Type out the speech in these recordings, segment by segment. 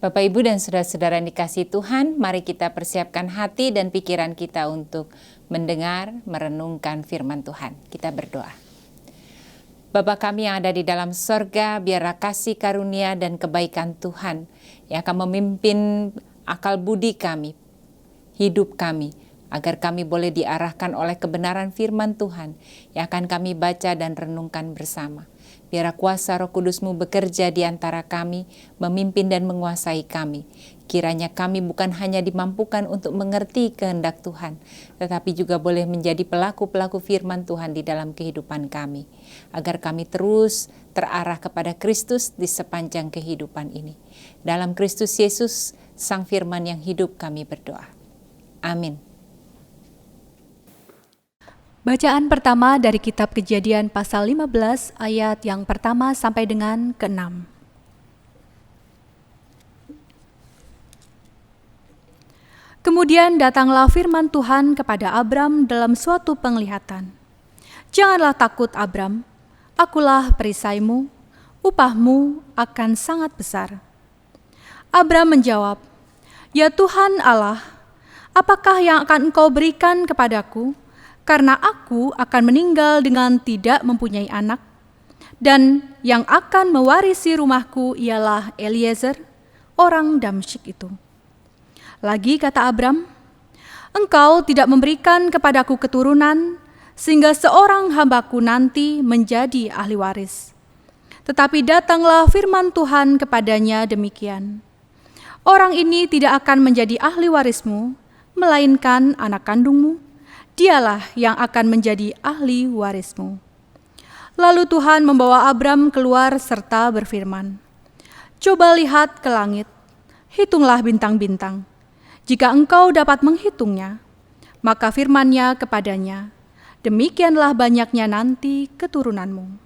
Bapak, Ibu, dan saudara-saudara yang dikasihi Tuhan, mari kita persiapkan hati dan pikiran kita untuk mendengar, merenungkan firman Tuhan. Kita berdoa. Bapa kami yang ada di dalam sorga, biarlah kasih karunia dan kebaikan Tuhan yang akan memimpin akal budi kami, hidup kami, agar kami boleh diarahkan oleh kebenaran firman Tuhan yang akan kami baca dan renungkan bersama. Biarlah kuasa Roh Kudus-Mu bekerja di antara kami, memimpin dan menguasai kami. Kiranya kami bukan hanya dimampukan untuk mengerti kehendak Tuhan, tetapi juga boleh menjadi pelaku-pelaku firman Tuhan di dalam kehidupan kami, agar kami terus terarah kepada Kristus di sepanjang kehidupan ini. Dalam Kristus Yesus, Sang Firman yang hidup, kami berdoa. Amin. Bacaan pertama dari kitab Kejadian pasal 15 ayat yang pertama sampai dengan ke-6. Kemudian datanglah firman Tuhan kepada Abram dalam suatu penglihatan. Janganlah takut Abram, akulah perisaimu, upahmu akan sangat besar. Abram menjawab, ya Tuhan Allah, apakah yang akan Engkau berikan kepadaku? Karena aku akan meninggal dengan tidak mempunyai anak, dan yang akan mewarisi rumahku ialah Eliezer, orang Damsyik itu. Lagi kata Abram, Engkau tidak memberikan kepadaku keturunan, sehingga seorang hambaku nanti menjadi ahli waris. Tetapi datanglah firman Tuhan kepadanya demikian, orang ini tidak akan menjadi ahli warismu, melainkan anak kandungmu. Dialah yang akan menjadi ahli warismu. Lalu Tuhan membawa Abram keluar serta berfirman, coba lihat ke langit, hitunglah bintang-bintang. Jika engkau dapat menghitungnya, maka firman-Nya kepadanya, demikianlah banyaknya nanti keturunanmu.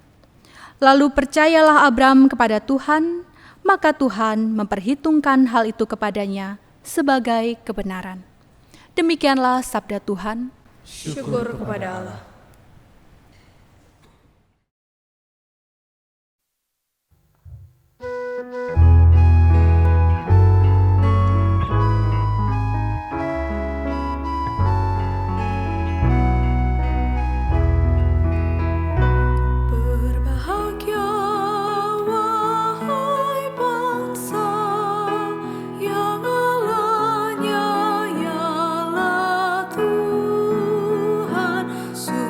Lalu percayalah Abram kepada Tuhan, maka Tuhan memperhitungkan hal itu kepadanya sebagai kebenaran. Demikianlah sabda Tuhan. Syukur kepada Allah. Sudah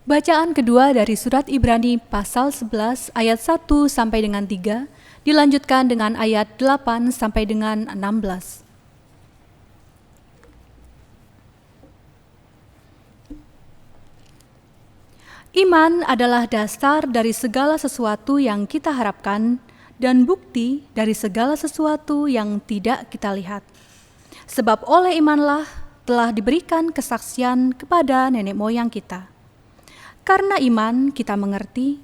Bacaan kedua dari surat Ibrani pasal 11 ayat 1 sampai dengan 3 dilanjutkan dengan ayat 8 sampai dengan 16. Iman adalah dasar dari segala sesuatu yang kita harapkan dan bukti dari segala sesuatu yang tidak kita lihat. Sebab oleh imanlah telah diberikan kesaksian kepada nenek moyang kita. Karena iman kita mengerti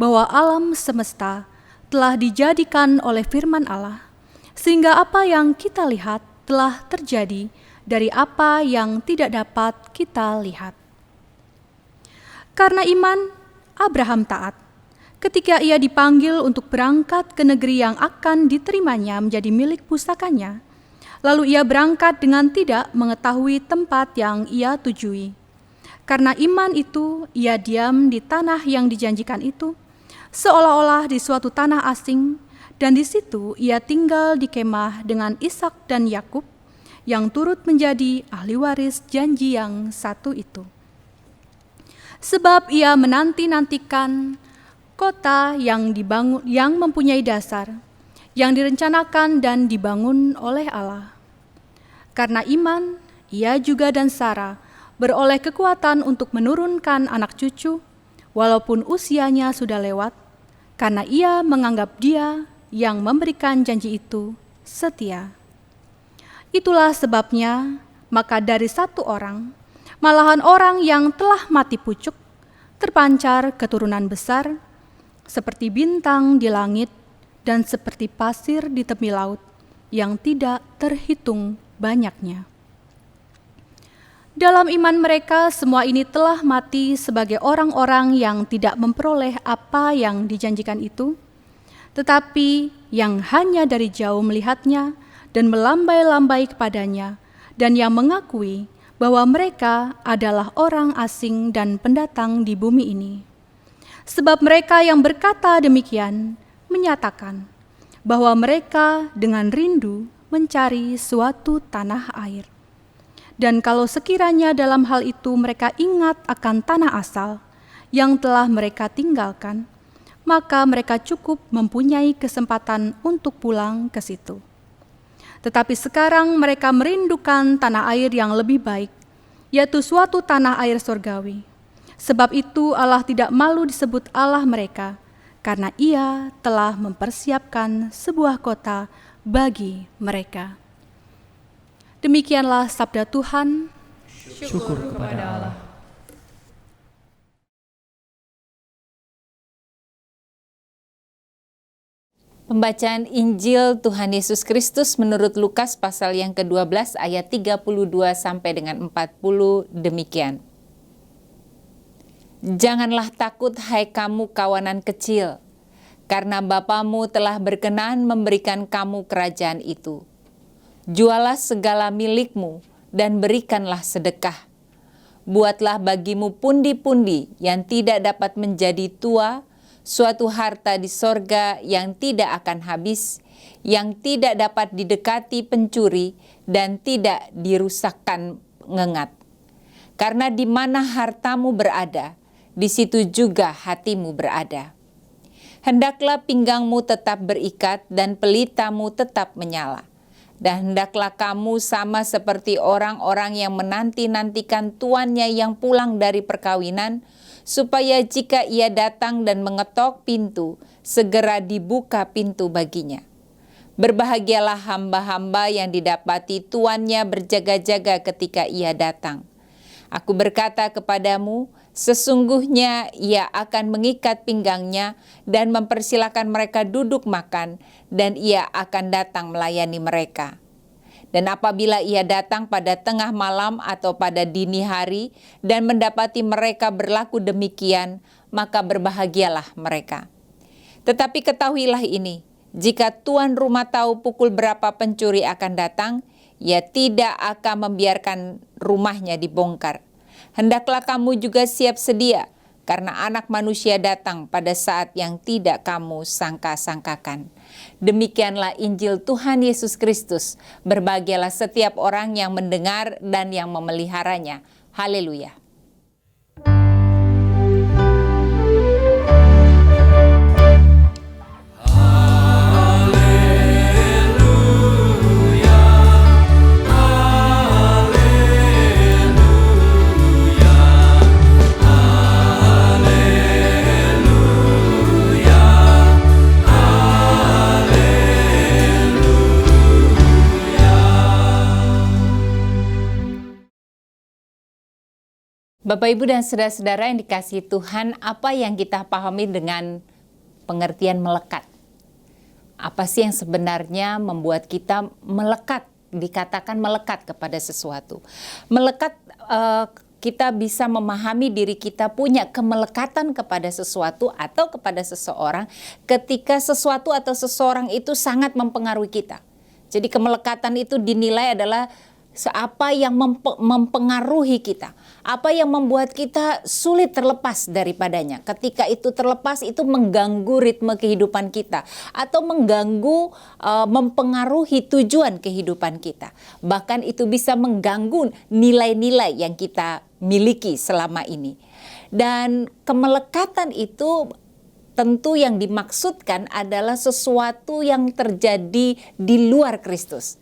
bahwa alam semesta telah dijadikan oleh firman Allah, sehingga apa yang kita lihat telah terjadi dari apa yang tidak dapat kita lihat. Karena iman, Abraham taat ketika ia dipanggil untuk berangkat ke negeri yang akan diterimanya menjadi milik pusakanya. Lalu ia berangkat dengan tidak mengetahui tempat yang ia tujui. Karena iman itu, ia diam di tanah yang dijanjikan itu, seolah-olah di suatu tanah asing, dan di situ ia tinggal di kemah dengan Ishak dan Yakub, yang turut menjadi ahli waris janji yang satu itu. Sebab ia menanti-nantikan kota yang dibangun, yang mempunyai dasar, yang direncanakan dan dibangun oleh Allah. Karena iman, ia juga dan Sarah beroleh kekuatan untuk menurunkan anak cucu, walaupun usianya sudah lewat, karena ia menganggap Dia yang memberikan janji itu setia. Itulah sebabnya, maka dari satu orang, malahan orang yang telah mati pucuk, terpancar keturunan besar, seperti bintang di langit dan seperti pasir di tepi laut, yang tidak terhitung banyaknya. Dalam iman mereka, semua ini telah mati sebagai orang-orang yang tidak memperoleh apa yang dijanjikan itu, tetapi yang hanya dari jauh melihatnya dan melambai-lambai kepadanya, dan yang mengakui bahwa mereka adalah orang asing dan pendatang di bumi ini. Sebab mereka yang berkata demikian menyatakan bahwa mereka dengan rindu mencari suatu tanah air. Dan kalau sekiranya dalam hal itu mereka ingat akan tanah asal yang telah mereka tinggalkan, maka mereka cukup mempunyai kesempatan untuk pulang ke situ. Tetapi sekarang mereka merindukan tanah air yang lebih baik, yaitu suatu tanah air surgawi. Sebab itu Allah tidak malu disebut Allah mereka, karena Ia telah mempersiapkan sebuah kota bagi mereka. Demikianlah sabda Tuhan. Syukur kepada Allah. Pembacaan Injil Tuhan Yesus Kristus menurut Lukas pasal yang ke-12 ayat 32 sampai dengan 40 demikian. Janganlah takut hai kamu kawanan kecil, karena Bapamu telah berkenan memberikan kamu kerajaan itu. Jualah segala milikmu dan berikanlah sedekah. Buatlah bagimu pundi-pundi yang tidak dapat menjadi tua, suatu harta di sorga yang tidak akan habis, yang tidak dapat didekati pencuri dan tidak dirusakkan ngengat. Karena di mana hartamu berada, di situ juga hatimu berada. Hendaklah pinggangmu tetap berikat dan pelitamu tetap menyala. Dan hendaklah kamu sama seperti orang-orang yang menanti-nantikan tuannya yang pulang dari perkawinan, supaya jika ia datang dan mengetok pintu, segera dibuka pintu baginya. Berbahagialah hamba-hamba yang didapati tuannya berjaga-jaga ketika ia datang. Aku berkata kepadamu, sesungguhnya ia akan mengikat pinggangnya dan mempersilakan mereka duduk makan, dan ia akan datang melayani mereka. Dan apabila ia datang pada tengah malam atau pada dini hari dan mendapati mereka berlaku demikian, maka berbahagialah mereka. Tetapi ketahuilah ini, jika tuan rumah tahu pukul berapa pencuri akan datang, ia tidak akan membiarkan rumahnya dibongkar. Hendaklah kamu juga siap sedia, karena Anak Manusia datang pada saat yang tidak kamu sangka-sangkakan. Demikianlah Injil Tuhan Yesus Kristus. Berbahagialah setiap orang yang mendengar dan yang memeliharanya. Haleluya. Bapak, Ibu, dan saudara-saudara yang dikasihi Tuhan, apa yang kita pahami dengan pengertian melekat? Apa sih yang sebenarnya membuat kita melekat, dikatakan melekat kepada sesuatu? Melekat, kita bisa memahami diri kita punya kemelekatan kepada sesuatu atau kepada seseorang ketika sesuatu atau seseorang itu sangat mempengaruhi kita. Jadi kemelekatan itu dinilai adalah apa yang mempengaruhi kita, apa yang membuat kita sulit terlepas daripadanya. Ketika itu terlepas, itu mengganggu ritme kehidupan kita atau mengganggu, mempengaruhi tujuan kehidupan kita. Bahkan itu bisa mengganggu nilai-nilai yang kita miliki selama ini. Dan kemelekatan itu tentu yang dimaksudkan adalah sesuatu yang terjadi di luar Kristus.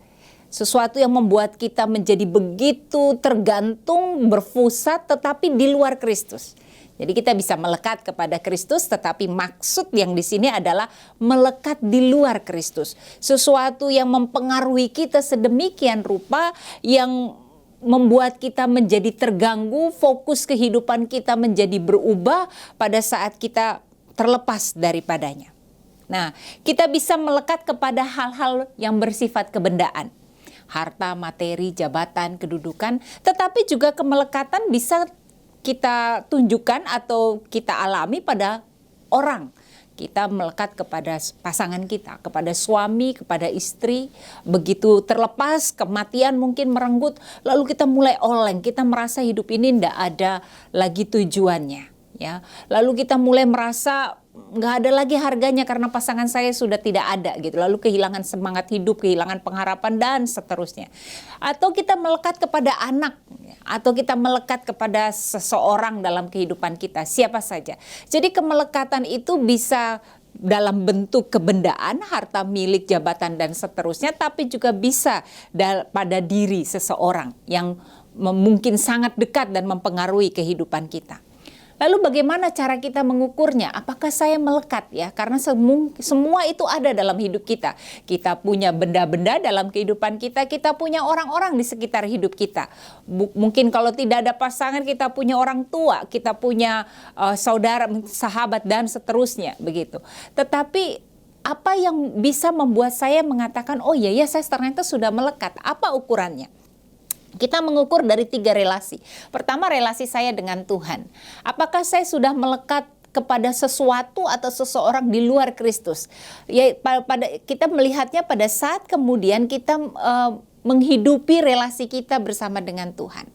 Sesuatu yang membuat kita menjadi begitu tergantung, berpusat, tetapi di luar Kristus. Jadi kita bisa melekat kepada Kristus, tetapi maksud yang di sini adalah melekat di luar Kristus. Sesuatu yang mempengaruhi kita sedemikian rupa, yang membuat kita menjadi terganggu, fokus kehidupan kita menjadi berubah pada saat kita terlepas daripadanya. Nah, kita bisa melekat kepada hal-hal yang bersifat kebendaan. Harta, materi, jabatan, kedudukan, tetapi juga kemelekatan bisa kita tunjukkan atau kita alami pada orang. Kita melekat kepada pasangan kita, kepada suami, kepada istri. Begitu terlepas, kematian mungkin merenggut, lalu kita mulai oleng, kita merasa hidup ini tidak ada lagi tujuannya. Ya, lalu kita mulai merasa nggak ada lagi harganya karena pasangan saya sudah tidak ada gitu. Lalu kehilangan semangat hidup, kehilangan pengharapan dan seterusnya. Atau kita melekat kepada anak, atau kita melekat kepada seseorang dalam kehidupan kita, siapa saja. Jadi kemelekatan itu bisa dalam bentuk kebendaan, harta milik, jabatan dan seterusnya, tapi juga bisa pada diri seseorang yang mungkin sangat dekat dan mempengaruhi kehidupan kita. Lalu bagaimana cara kita mengukurnya? Apakah saya melekat ya? Karena semua itu ada dalam hidup kita. Kita punya benda-benda dalam kehidupan kita, kita punya orang-orang di sekitar hidup kita. Mungkin kalau tidak ada pasangan, kita punya orang tua, kita punya saudara, sahabat dan seterusnya begitu. Tetapi apa yang bisa membuat saya mengatakan, oh iya saya ternyata sudah melekat? Apa ukurannya? Kita mengukur dari 3 relasi. Pertama, relasi saya dengan Tuhan. Apakah saya sudah melekat kepada sesuatu atau seseorang di luar Kristus? Ya, kita melihatnya pada saat kemudian kita menghidupi relasi kita bersama dengan Tuhan.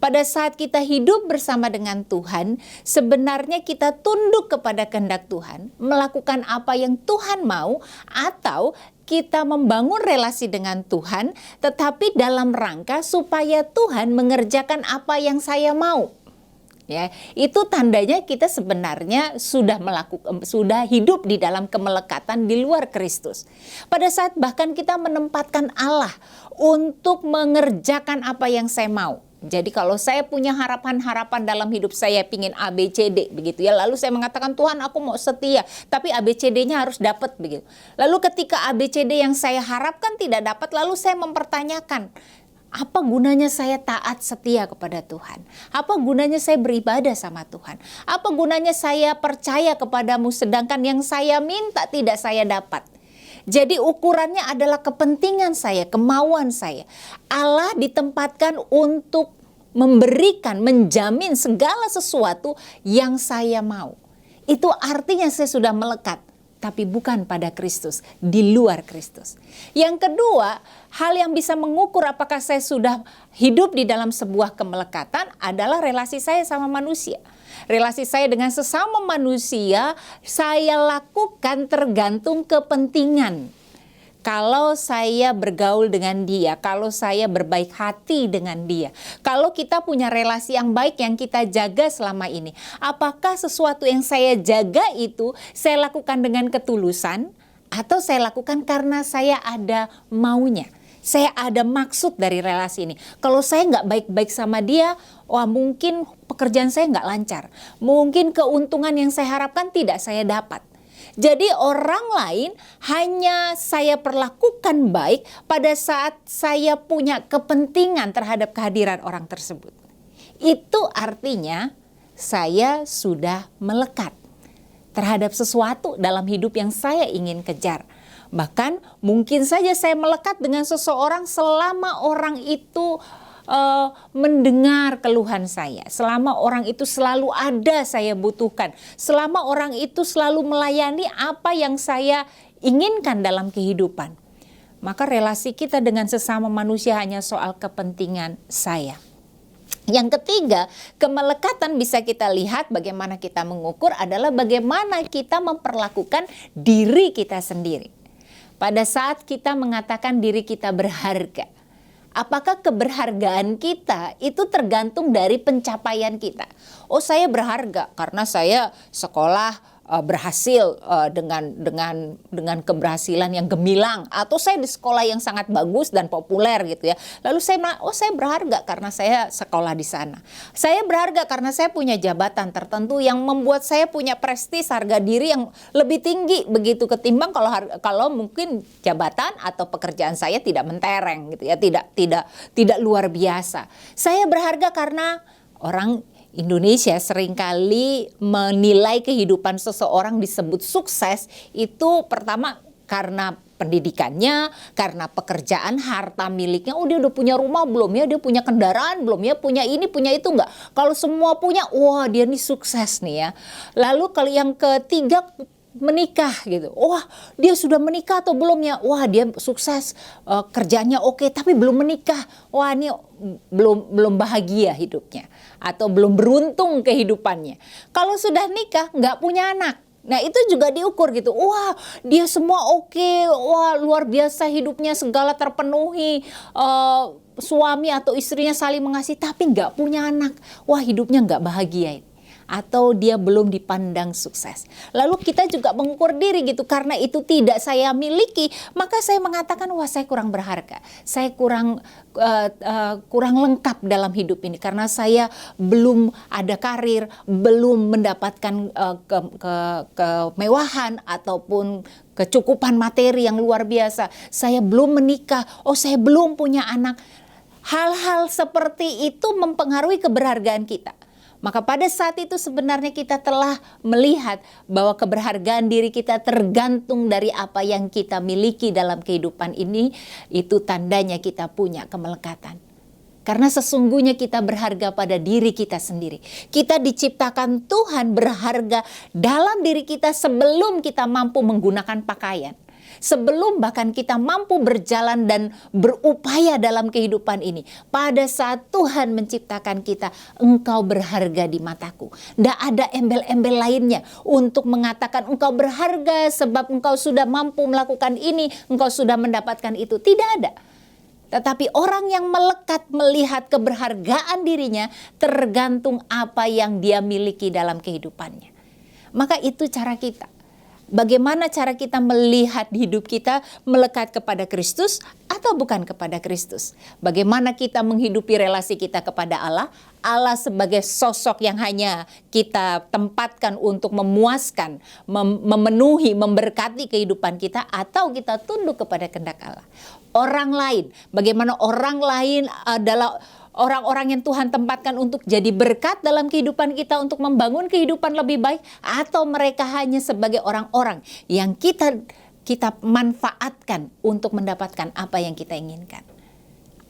Pada saat kita hidup bersama dengan Tuhan, sebenarnya kita tunduk kepada kehendak Tuhan, melakukan apa yang Tuhan mau, atau kita membangun relasi dengan Tuhan, tetapi dalam rangka supaya Tuhan mengerjakan apa yang saya mau. Ya, itu tandanya kita sebenarnya sudah hidup di dalam kemelekatan di luar Kristus. Pada saat bahkan kita menempatkan Allah untuk mengerjakan apa yang saya mau. Jadi kalau saya punya harapan-harapan dalam hidup saya, pingin A, B, C, D begitu ya. Lalu saya mengatakan, Tuhan aku mau setia, tapi A, B, C, D-nya harus dapat begitu. Lalu ketika A, B, C, D yang saya harapkan tidak dapat, lalu saya mempertanyakan, apa gunanya saya taat setia kepada Tuhan? Apa gunanya saya beribadah sama Tuhan? Apa gunanya saya percaya kepadamu sedangkan yang saya minta tidak saya dapat? Jadi ukurannya adalah kepentingan saya, kemauan saya. Allah ditempatkan untuk memberikan, menjamin segala sesuatu yang saya mau. Itu artinya saya sudah melekat, tapi bukan pada Kristus, di luar Kristus. Yang kedua, hal yang bisa mengukur apakah saya sudah hidup di dalam sebuah kemelekatan adalah relasi saya sama manusia. Relasi saya dengan sesama manusia, saya lakukan tergantung kepentingan. Kalau saya bergaul dengan dia, kalau saya berbaik hati dengan dia, kalau kita punya relasi yang baik yang kita jaga selama ini, apakah sesuatu yang saya jaga itu saya lakukan dengan ketulusan atau saya lakukan karena saya ada maunya? Saya ada maksud dari relasi ini. Kalau saya nggak baik-baik sama dia, wah mungkin pekerjaan saya nggak lancar. Mungkin keuntungan yang saya harapkan tidak saya dapat. Jadi orang lain hanya saya perlakukan baik pada saat saya punya kepentingan terhadap kehadiran orang tersebut. Itu artinya saya sudah melekat terhadap sesuatu dalam hidup yang saya ingin kejar. Bahkan mungkin saja saya melekat dengan seseorang selama orang itu mendengar keluhan saya, selama orang itu selalu ada saya butuhkan, selama orang itu selalu melayani apa yang saya inginkan dalam kehidupan. Maka relasi kita dengan sesama manusia hanya soal kepentingan saya. Yang ketiga, kemelekatan bisa kita lihat bagaimana kita mengukur adalah bagaimana kita memperlakukan diri kita sendiri. Pada saat kita mengatakan diri kita berharga, apakah keberhargaan kita itu tergantung dari pencapaian kita? Oh, saya berharga karena saya sekolah berhasil dengan keberhasilan yang gemilang, atau saya di sekolah yang sangat bagus dan populer gitu ya. Lalu saya berharga karena saya sekolah di sana. Saya berharga karena saya punya jabatan tertentu yang membuat saya punya prestis, harga diri yang lebih tinggi begitu ketimbang kalau mungkin jabatan atau pekerjaan saya tidak mentereng gitu ya, tidak luar biasa. Saya berharga karena orang Indonesia seringkali menilai kehidupan seseorang disebut sukses itu pertama karena pendidikannya, karena pekerjaan, harta miliknya. Oh, dia udah punya rumah belum ya? Dia punya kendaraan belum ya? Punya ini, punya itu enggak? Kalau semua punya, wah dia nih sukses nih ya. Lalu kalau yang ketiga, menikah gitu. Wah, dia sudah menikah atau belum ya? Wah, dia sukses, kerjanya oke, tapi belum menikah. Wah, ini belum bahagia hidupnya atau belum beruntung kehidupannya. Kalau sudah nikah, nggak punya anak. Nah, itu juga diukur gitu. Wah, dia semua oke. Wah, luar biasa hidupnya, segala terpenuhi. Suami atau istrinya saling mengasihi, tapi nggak punya anak. Wah, hidupnya nggak bahagia. Atau dia belum dipandang sukses. Lalu kita juga mengukur diri gitu, karena itu tidak saya miliki, maka saya mengatakan wah saya kurang berharga, saya kurang lengkap dalam hidup ini karena saya belum ada karir, belum mendapatkan kemewahan ataupun kecukupan materi yang luar biasa. Saya belum menikah, oh saya belum punya anak. Hal-hal seperti itu mempengaruhi keberhargaan kita. Maka pada saat itu sebenarnya kita telah melihat bahwa keberhargaan diri kita tergantung dari apa yang kita miliki dalam kehidupan ini. Itu tandanya kita punya kemelekatan. Karena sesungguhnya kita berharga pada diri kita sendiri. Kita diciptakan Tuhan berharga dalam diri kita sebelum kita mampu menggunakan pakaian. Sebelum bahkan kita mampu berjalan dan berupaya dalam kehidupan ini. Pada saat Tuhan menciptakan kita, engkau berharga di mataku. Tidak ada embel-embel lainnya untuk mengatakan engkau berharga sebab engkau sudah mampu melakukan ini, engkau sudah mendapatkan itu. Tidak ada. Tetapi orang yang melekat melihat keberhargaan dirinya tergantung apa yang dia miliki dalam kehidupannya. Maka itu cara kita. Bagaimana cara kita melihat hidup kita melekat kepada Kristus atau bukan kepada Kristus? Bagaimana kita menghidupi relasi kita kepada Allah? Allah sebagai sosok yang hanya kita tempatkan untuk memuaskan, memenuhi, memberkati kehidupan kita, atau kita tunduk kepada kehendak Allah. Orang lain, bagaimana orang lain adalah orang-orang yang Tuhan tempatkan untuk jadi berkat dalam kehidupan kita, untuk membangun kehidupan lebih baik, atau mereka hanya sebagai orang-orang yang kita manfaatkan untuk mendapatkan apa yang kita inginkan.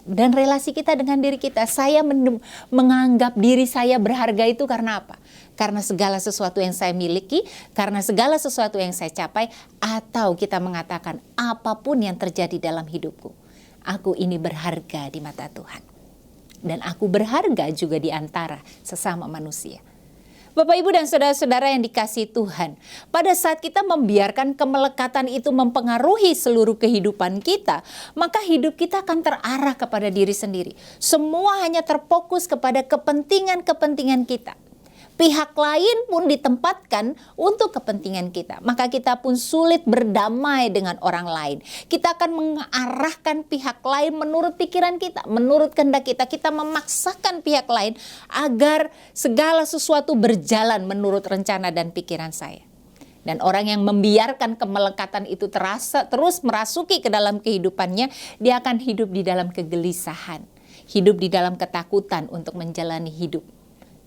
Dan relasi kita dengan diri kita, saya menganggap diri saya berharga itu karena apa? Karena segala sesuatu yang saya miliki, karena segala sesuatu yang saya capai, atau kita mengatakan apapun yang terjadi dalam hidupku, aku ini berharga di mata Tuhan. Dan aku berharga juga di antara sesama manusia. Bapak, Ibu, dan saudara-saudara yang dikasihi Tuhan, pada saat kita membiarkan kemelekatan itu mempengaruhi seluruh kehidupan kita, maka hidup kita akan terarah kepada diri sendiri. Semua hanya terfokus kepada kepentingan-kepentingan kita. Pihak lain pun ditempatkan untuk kepentingan kita. Maka kita pun sulit berdamai dengan orang lain. Kita akan mengarahkan pihak lain menurut pikiran kita, menurut kehendak kita. Kita memaksakan pihak lain agar segala sesuatu berjalan menurut rencana dan pikiran saya. Dan orang yang membiarkan kemelekatan itu terus merasuki ke dalam kehidupannya, dia akan hidup di dalam kegelisahan. hidup di dalam ketakutan untuk menjalani hidup.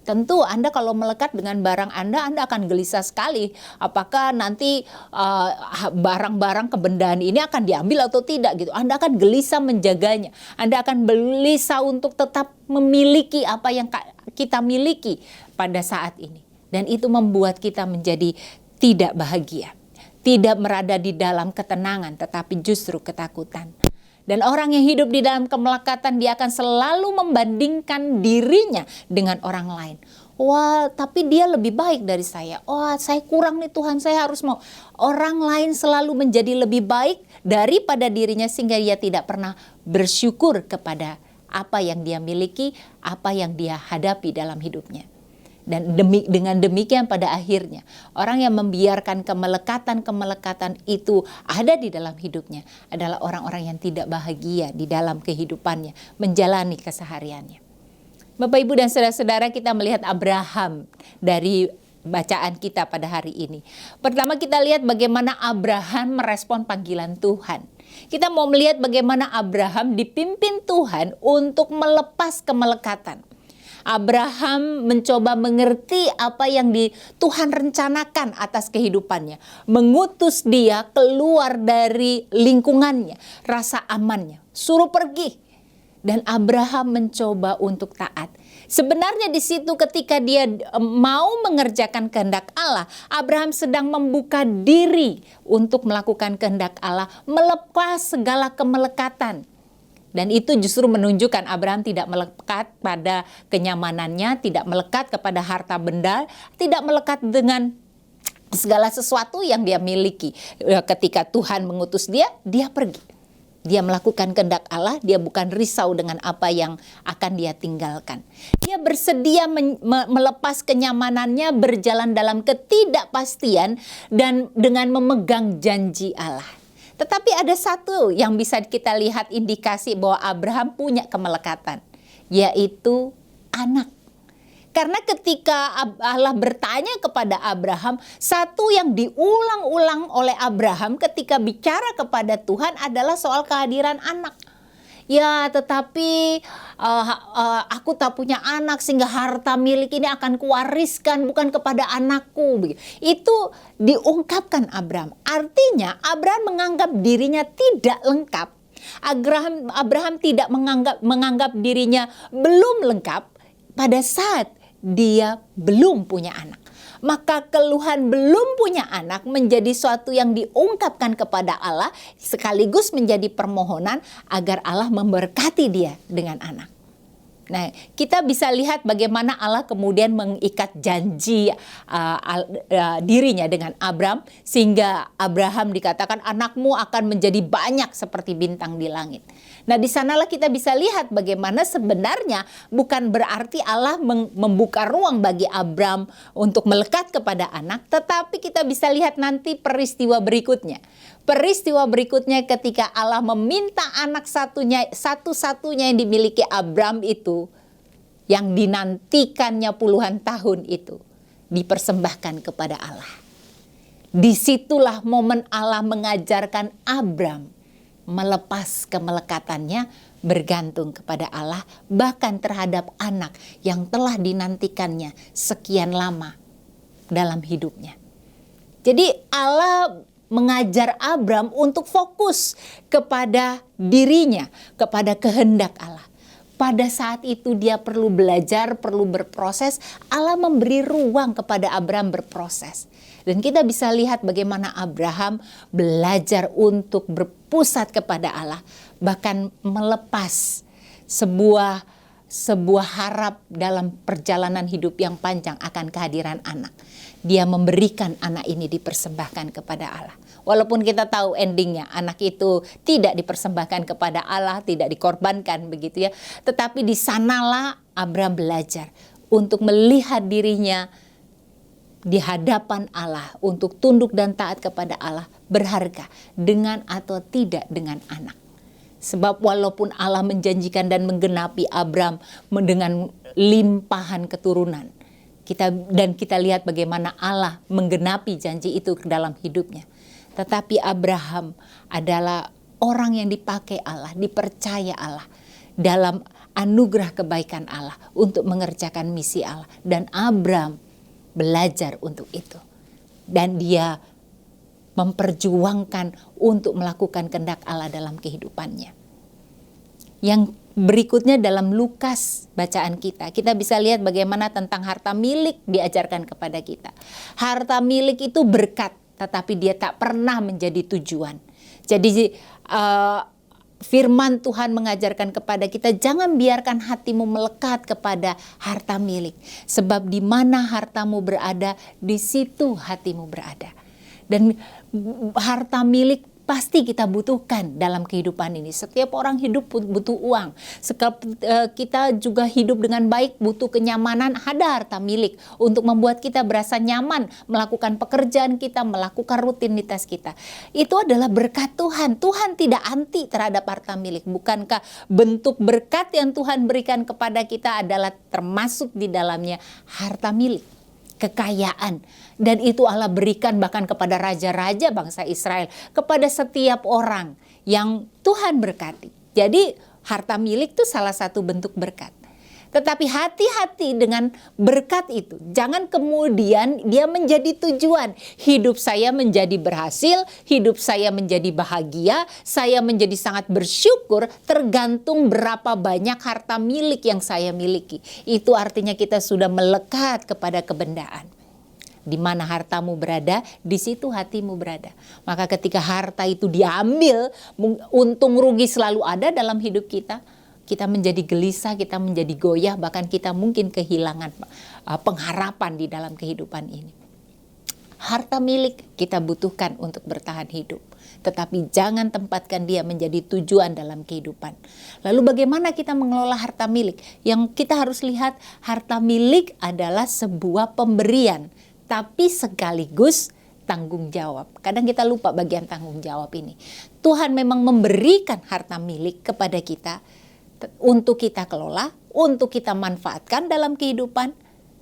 Tentu Anda kalau melekat dengan barang Anda akan gelisah sekali. Apakah nanti barang-barang kebendaan ini akan diambil atau tidak gitu. Anda akan gelisah menjaganya. Anda akan gelisah untuk tetap memiliki apa yang kita miliki pada saat ini. Dan itu membuat kita menjadi tidak bahagia. Tidak berada di dalam ketenangan, tetapi justru ketakutan. Dan orang yang hidup di dalam kemelekatan, dia akan selalu membandingkan dirinya dengan orang lain. Wah, tapi dia lebih baik dari saya. Wah, saya kurang nih Tuhan, saya harus mau. Orang lain selalu menjadi lebih baik daripada dirinya sehingga dia tidak pernah bersyukur kepada apa yang dia miliki, apa yang dia hadapi dalam hidupnya. Dan dengan demikian pada akhirnya orang yang membiarkan kemelekatan itu ada di dalam hidupnya adalah orang-orang yang tidak bahagia di dalam kehidupannya, menjalani kesehariannya. Bapak, Ibu, dan saudara-saudara, kita melihat Abraham dari bacaan kita pada hari ini. Pertama kita lihat bagaimana Abraham merespon panggilan Tuhan. Kita mau melihat bagaimana Abraham dipimpin Tuhan untuk melepas kemelekatan. Abraham mencoba mengerti apa yang Tuhan rencanakan atas kehidupannya. Mengutus dia keluar dari lingkungannya, rasa amannya. Suruh pergi. Dan Abraham mencoba untuk taat. Sebenarnya di situ ketika dia mau mengerjakan kehendak Allah, Abraham sedang membuka diri untuk melakukan kehendak Allah, melepas segala kemelekatan. Dan itu justru menunjukkan Abraham tidak melekat pada kenyamanannya, tidak melekat kepada harta benda, tidak melekat dengan segala sesuatu yang dia miliki. Ketika Tuhan mengutus dia pergi. Dia melakukan kehendak Allah, dia bukan risau dengan apa yang akan dia tinggalkan. Dia bersedia melepas kenyamanannya, berjalan dalam ketidakpastian dan dengan memegang janji Allah. Tetapi ada satu yang bisa kita lihat indikasi bahwa Abraham punya kemelekatan, yaitu anak. Karena ketika Allah bertanya kepada Abraham, satu yang diulang-ulang oleh Abraham ketika bicara kepada Tuhan adalah soal kehadiran anak. Ya, tetapi aku tak punya anak sehingga harta milik ini akan kuwariskan bukan kepada anakku. Itu diungkapkan Abraham. Artinya Abraham menganggap dirinya tidak lengkap. Abraham tidak menganggap dirinya belum lengkap pada saat dia belum punya anak. Maka keluhan belum punya anak menjadi suatu yang diungkapkan kepada Allah sekaligus menjadi permohonan agar Allah memberkati dia dengan anak. Nah, kita bisa lihat bagaimana Allah kemudian mengikat janji dirinya dengan Abraham sehingga Abraham dikatakan anakmu akan menjadi banyak seperti bintang di langit. Nah, di sanalah kita bisa lihat bagaimana sebenarnya bukan berarti Allah membuka ruang bagi Abraham untuk melekat kepada anak, tetapi kita bisa lihat nanti peristiwa berikutnya. Peristiwa berikutnya ketika Allah meminta anak satu-satunya yang dimiliki Abraham itu, yang dinantikannya puluhan tahun itu, dipersembahkan kepada Allah. Disitulah momen Allah mengajarkan Abraham melepas kemelekatannya, bergantung kepada Allah, bahkan terhadap anak yang telah dinantikannya sekian lama dalam hidupnya. Jadi Allah mengajar Abraham untuk fokus kepada dirinya, kepada kehendak Allah. Pada saat itu dia perlu belajar, perlu berproses. Allah memberi ruang kepada Abraham berproses. Dan kita bisa lihat bagaimana Abraham belajar untuk berpusat kepada Allah. Bahkan melepas sebuah harap dalam perjalanan hidup yang panjang akan kehadiran anak. Dia memberikan anak ini dipersembahkan kepada Allah. Walaupun kita tahu endingnya anak itu tidak dipersembahkan kepada Allah, tidak dikorbankan begitu ya. Tetapi di sanalah Abraham belajar untuk melihat dirinya di hadapan Allah, untuk tunduk dan taat kepada Allah, berharga dengan atau tidak dengan anak. Sebab walaupun Allah menjanjikan dan menggenapi Abraham dengan limpahan keturunan, kita lihat bagaimana Allah menggenapi janji itu ke dalam hidupnya. Tetapi Abraham adalah orang yang dipakai Allah, dipercaya Allah dalam anugerah kebaikan Allah untuk mengerjakan misi Allah. Dan Abram belajar untuk itu. Dan dia memperjuangkan untuk melakukan kehendak Allah dalam kehidupannya. Yang berikutnya dalam Lukas bacaan kita bisa lihat bagaimana tentang harta milik diajarkan kepada kita. Harta milik itu berkat, tetapi dia tak pernah menjadi tujuan. Jadi firman Tuhan mengajarkan kepada kita, jangan biarkan hatimu melekat kepada harta milik. Sebab di mana hartamu berada, di situ hatimu berada. Dan harta milik pasti kita butuhkan dalam kehidupan ini. Setiap orang hidup butuh uang. Kita juga hidup dengan baik, butuh kenyamanan, ada harta milik untuk membuat kita berasa nyaman melakukan pekerjaan kita, melakukan rutinitas kita. Itu adalah berkat Tuhan. Tuhan tidak anti terhadap harta milik. Bukankah bentuk berkat yang Tuhan berikan kepada kita adalah termasuk di dalamnya harta milik, kekayaan. Dan itu Allah berikan bahkan kepada raja-raja bangsa Israel, kepada setiap orang yang Tuhan berkati. Jadi harta milik itu salah satu bentuk berkat. Tetapi hati-hati dengan berkat itu. Jangan kemudian dia menjadi tujuan. Hidup saya menjadi berhasil, hidup saya menjadi bahagia, saya menjadi sangat bersyukur tergantung berapa banyak harta milik yang saya miliki. Itu artinya kita sudah melekat kepada kebendaan. Di mana hartamu berada, di situ hatimu berada. Maka ketika harta itu diambil, untung rugi selalu ada dalam hidup kita. Kita menjadi gelisah, kita menjadi goyah, bahkan kita mungkin kehilangan pengharapan di dalam kehidupan ini. Harta milik kita butuhkan untuk bertahan hidup. Tetapi jangan tempatkan dia menjadi tujuan dalam kehidupan. Lalu bagaimana kita mengelola harta milik? Yang kita harus lihat, harta milik adalah sebuah pemberian, tapi sekaligus tanggung jawab. Kadang kita lupa bagian tanggung jawab ini. Tuhan memang memberikan harta milik kepada kita untuk kita kelola, untuk kita manfaatkan dalam kehidupan,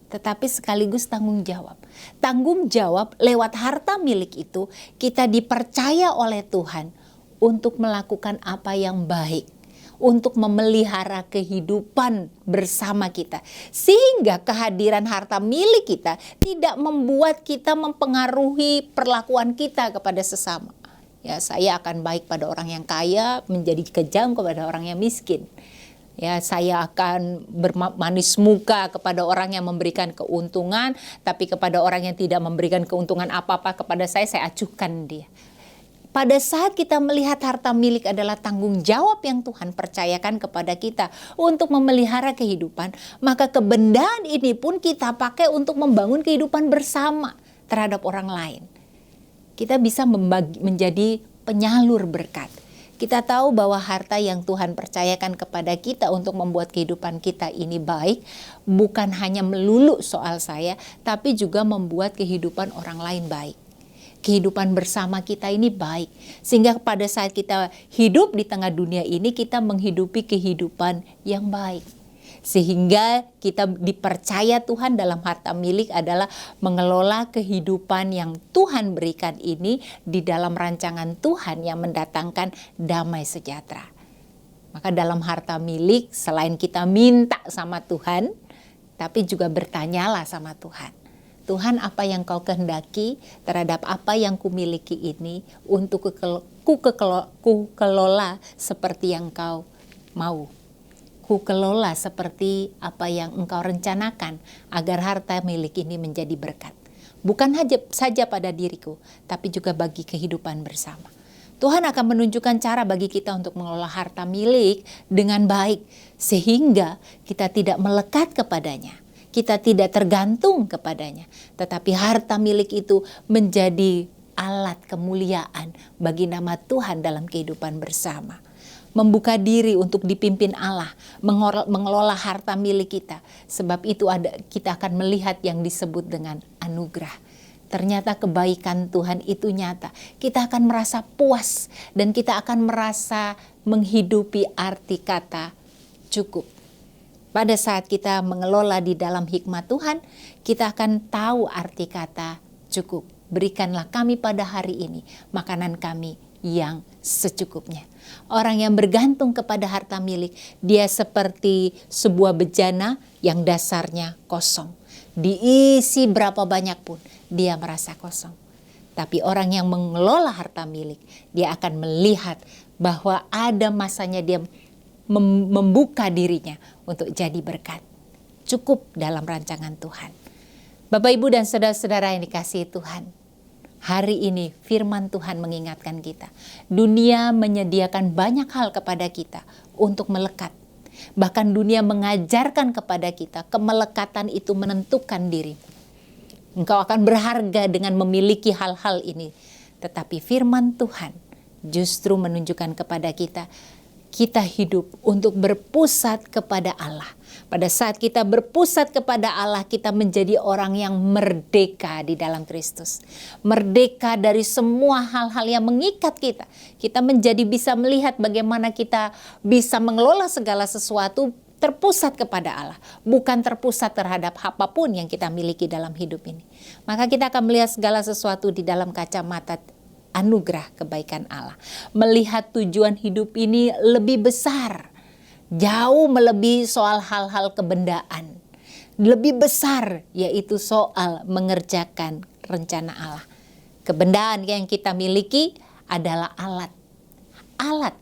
tetapi sekaligus tanggung jawab. Tanggung jawab lewat harta milik itu kita dipercaya oleh Tuhan untuk melakukan apa yang baik, untuk memelihara kehidupan bersama kita. Sehingga kehadiran harta milik kita tidak membuat kita mempengaruhi perlakuan kita kepada sesama. Ya, saya akan baik pada orang yang kaya, menjadi kejam kepada orang yang miskin. Ya, saya akan bermanis muka kepada orang yang memberikan keuntungan, tapi kepada orang yang tidak memberikan keuntungan apa-apa kepada saya acuhkan dia. Pada saat kita melihat harta milik adalah tanggung jawab yang Tuhan percayakan kepada kita untuk memelihara kehidupan, maka kebendaan ini pun kita pakai untuk membangun kehidupan bersama terhadap orang lain. Kita bisa menjadi penyalur berkat. Kita tahu bahwa harta yang Tuhan percayakan kepada kita untuk membuat kehidupan kita ini baik, bukan hanya melulu soal saya, tapi juga membuat kehidupan orang lain baik. Kehidupan bersama kita ini baik. Sehingga pada saat kita hidup di tengah dunia ini, kita menghidupi kehidupan yang baik. Sehingga kita dipercaya Tuhan dalam harta milik adalah mengelola kehidupan yang Tuhan berikan ini di dalam rancangan Tuhan yang mendatangkan damai sejahtera. Maka dalam harta milik, selain kita minta sama Tuhan, tapi juga bertanyalah sama Tuhan. Tuhan, apa yang kau kehendaki terhadap apa yang kumiliki ini untuk ku kelola seperti yang kau mau. Ku kelola seperti apa yang engkau rencanakan agar harta milik ini menjadi berkat. Bukan saja pada diriku, tapi juga bagi kehidupan bersama. Tuhan akan menunjukkan cara bagi kita untuk mengelola harta milik dengan baik, sehingga kita tidak melekat kepadanya. Kita tidak tergantung kepadanya, tetapi harta milik itu menjadi alat kemuliaan bagi nama Tuhan dalam kehidupan bersama. Membuka diri untuk dipimpin Allah, mengelola harta milik kita. Sebab itu kita akan melihat yang disebut dengan anugerah. Ternyata kebaikan Tuhan itu nyata. Kita akan merasa puas dan kita akan merasa menghidupi arti kata cukup. Pada saat kita mengelola di dalam hikmat Tuhan, kita akan tahu arti kata cukup. Berikanlah kami pada hari ini makanan kami yang secukupnya. Orang yang bergantung kepada harta milik, dia seperti sebuah bejana yang dasarnya kosong. Diisi berapa banyak pun, dia merasa kosong. Tapi orang yang mengelola harta milik, dia akan melihat bahwa ada masanya dia membuka dirinya untuk jadi berkat. Cukup dalam rancangan Tuhan. Bapak, Ibu, dan saudara-saudara yang dikasihi Tuhan, hari ini firman Tuhan mengingatkan kita. Dunia menyediakan banyak hal kepada kita untuk melekat. Bahkan dunia mengajarkan kepada kita kemelekatan itu menentukan diri. Engkau akan berharga dengan memiliki hal-hal ini. Tetapi firman Tuhan justru menunjukkan kepada kita, kita hidup untuk berpusat kepada Allah. Pada saat kita berpusat kepada Allah, kita menjadi orang yang merdeka di dalam Kristus. Merdeka dari semua hal-hal yang mengikat kita. Kita menjadi bisa melihat bagaimana kita bisa mengelola segala sesuatu terpusat kepada Allah. Bukan terpusat terhadap apapun yang kita miliki dalam hidup ini. Maka kita akan melihat segala sesuatu di dalam kacamata anugerah kebaikan Allah. Melihat tujuan hidup ini lebih besar. Jauh melebihi soal hal-hal kebendaan. Lebih besar yaitu soal mengerjakan rencana Allah. Kebendaan yang kita miliki adalah alat. Alat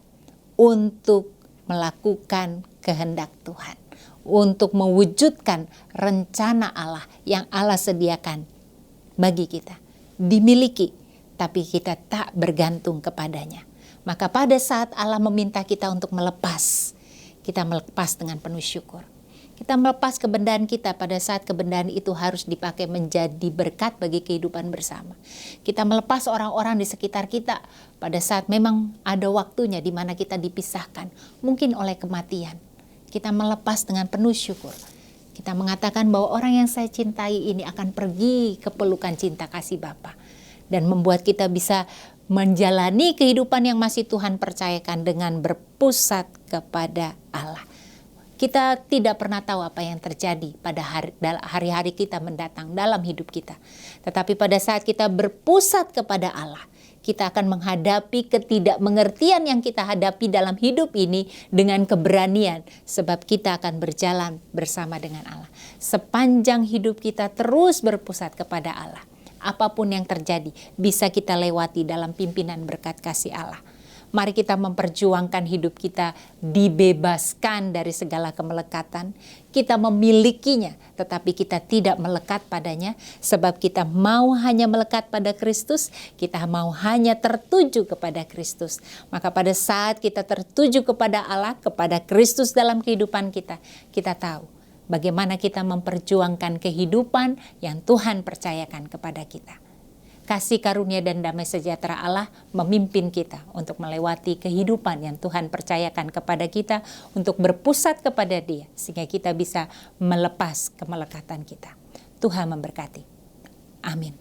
untuk melakukan kehendak Tuhan. Untuk mewujudkan rencana Allah yang Allah sediakan bagi kita. Dimiliki, tapi kita tak bergantung kepadanya. Maka pada saat Allah meminta kita untuk melepas, kita melepas dengan penuh syukur. Kita melepas kebendaan kita pada saat kebendaan itu harus dipakai menjadi berkat bagi kehidupan bersama. Kita melepas orang-orang di sekitar kita pada saat memang ada waktunya di mana kita dipisahkan, mungkin oleh kematian. Kita melepas dengan penuh syukur. Kita mengatakan bahwa orang yang saya cintai ini akan pergi ke pelukan cinta kasih Bapa. Dan membuat kita bisa menjalani kehidupan yang masih Tuhan percayakan dengan berpusat kepada Allah. Kita tidak pernah tahu apa yang terjadi pada hari-hari kita mendatang dalam hidup kita. Tetapi pada saat kita berpusat kepada Allah, kita akan menghadapi ketidakmengertian yang kita hadapi dalam hidup ini dengan keberanian. Sebab kita akan berjalan bersama dengan Allah. Sepanjang hidup kita terus berpusat kepada Allah. Apapun yang terjadi bisa kita lewati dalam pimpinan berkat kasih Allah. Mari kita memperjuangkan hidup kita dibebaskan dari segala kemelekatan. Kita memilikinya tetapi kita tidak melekat padanya. Sebab kita mau hanya melekat pada Kristus, kita mau hanya tertuju kepada Kristus. Maka pada saat kita tertuju kepada Allah, kepada Kristus dalam kehidupan kita, kita tahu bagaimana kita memperjuangkan kehidupan yang Tuhan percayakan kepada kita. Kasih karunia dan damai sejahtera Allah memimpin kita untuk melewati kehidupan yang Tuhan percayakan kepada kita untuk berpusat kepada Dia sehingga kita bisa melepas kemelekatan kita. Tuhan memberkati. Amin.